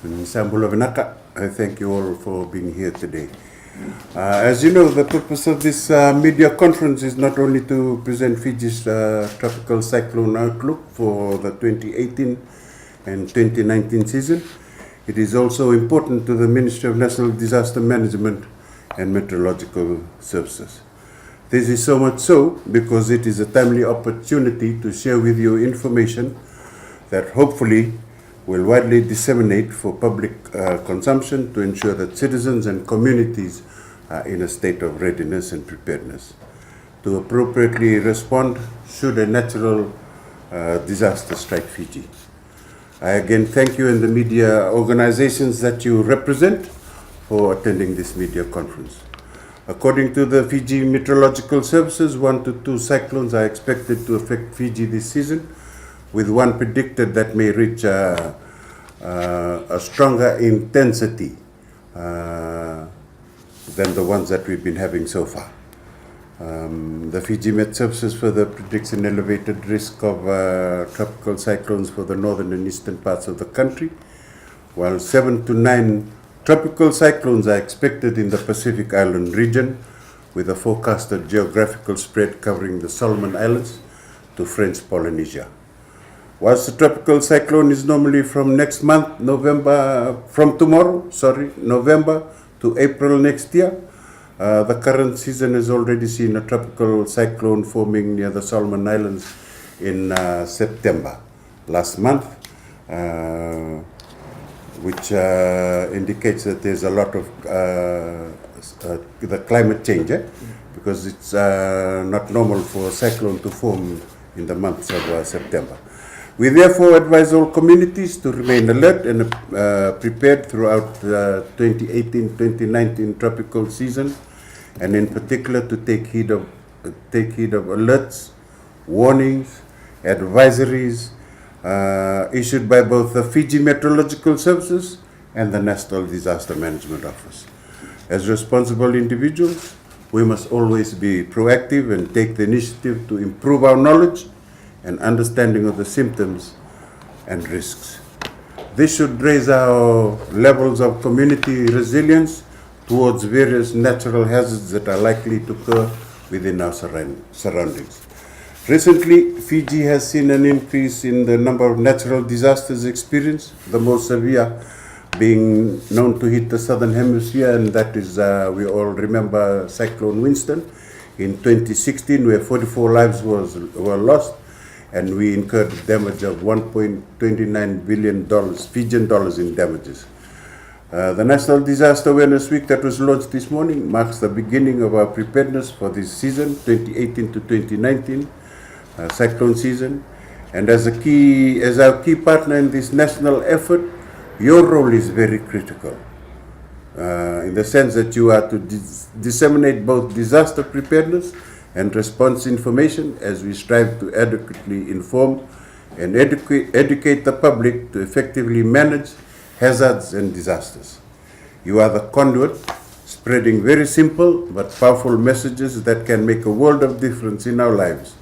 Sambulavinaka, I thank you all for being here today. As you know, the purpose of this media conference is not only to present Fiji's tropical cyclone outlook for the 2018 and 2019 season. It is also important to the Ministry of National Disaster Management and Meteorological Services. This is so much so because it is a timely opportunity to share with you information that hopefully will widely disseminate for public consumption to ensure that citizens and communities are in a state of readiness and preparedness to appropriately respond should a natural disaster strike Fiji. I again thank you and the media organizations that you represent for attending this media conference. According to the Fiji Meteorological Services, 1 to 2 cyclones are expected to affect Fiji this season, with one predicted that may reach a stronger intensity than the ones that we've been having so far. The Fiji Met Services further predicts an elevated risk of tropical cyclones for the northern and eastern parts of the country, while 7 to 9 tropical cyclones are expected in the Pacific Island region, with a forecasted geographical spread covering the Solomon Islands to French Polynesia. Whilst the tropical cyclone is normally from next month, November to April next year, the current season has already seen a tropical cyclone forming near the Solomon Islands in September last month, which indicates that there's a lot of the climate change, because it's not normal for a cyclone to form in the months of September. We therefore advise all communities to remain alert and prepared throughout the 2018-2019 tropical season, and in particular to take heed of alerts, warnings, advisories issued by both the Fiji Meteorological Services and the National Disaster Management Office. As responsible individuals, we must always be proactive and take the initiative to improve our knowledge and understanding of the symptoms and risks. This should raise our levels of community resilience towards various natural hazards that are likely to occur within our surroundings. Recently, Fiji has seen an increase in the number of natural disasters experienced, the most severe being known to hit the southern hemisphere, and that is, we all remember Cyclone Winston in 2016, where 44 lives were lost, and we incurred damage of $1.29 billion Fijian dollars in damages. The National Disaster Awareness Week that was launched this morning marks the beginning of our preparedness for this season, 2018 to 2019 cyclone season. And as our key partner in this national effort, your role is very critical in the sense that you are to disseminate both disaster preparedness and response information as we strive to adequately inform and educate the public to effectively manage hazards and disasters. You are the conduit, spreading very simple but powerful messages that can make a world of difference in our lives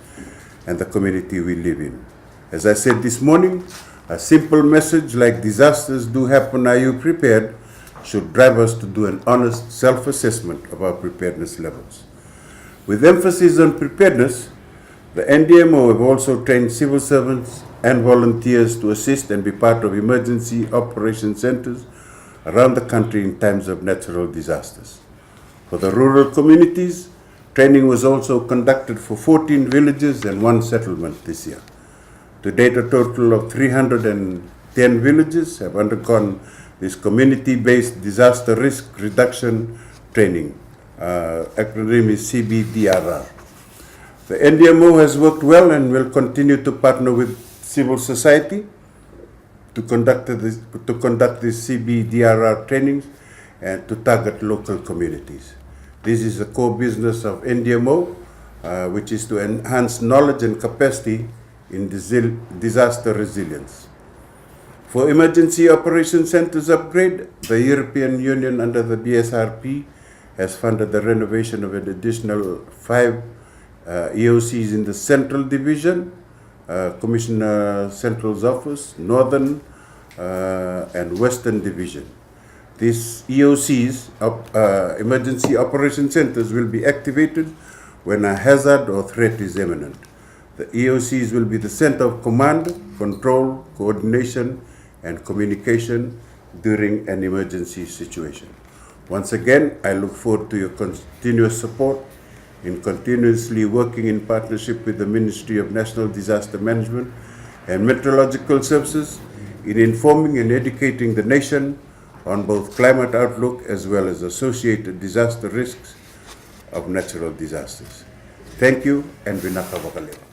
and the community we live in. As I said this morning, a simple message like "disasters do happen, are you prepared?" should drive us to do an honest self-assessment of our preparedness levels. With emphasis on preparedness, the NDMO have also trained civil servants and volunteers to assist and be part of emergency operation centers around the country in times of natural disasters. For the rural communities, training was also conducted for 14 villages and 1 settlement this year. To date, a total of 310 villages have undergone this community-based disaster risk reduction training. Acronym is CBDRR. The NDMO has worked well and will continue to partner with civil society to conduct these CBDRR trainings and to target local communities. This is the core business of NDMO, which is to enhance knowledge and capacity in disaster resilience. For emergency operation centers upgrade, the European Union under the BSRP has funded the renovation of an additional 5 EOCs in the Central Division, Commissioner Central's office, Northern, and Western Division. These EOCs, Emergency Operation Centers, will be activated when a hazard or threat is imminent. The EOCs will be the center of command, control, coordination, and communication during an emergency situation. Once again, I look forward to your continuous support in continuously working in partnership with the Ministry of National Disaster Management and Meteorological Services in informing and educating the nation on both climate outlook as well as associated disaster risks of natural disasters. Thank you, and Vinaka Vakaleo.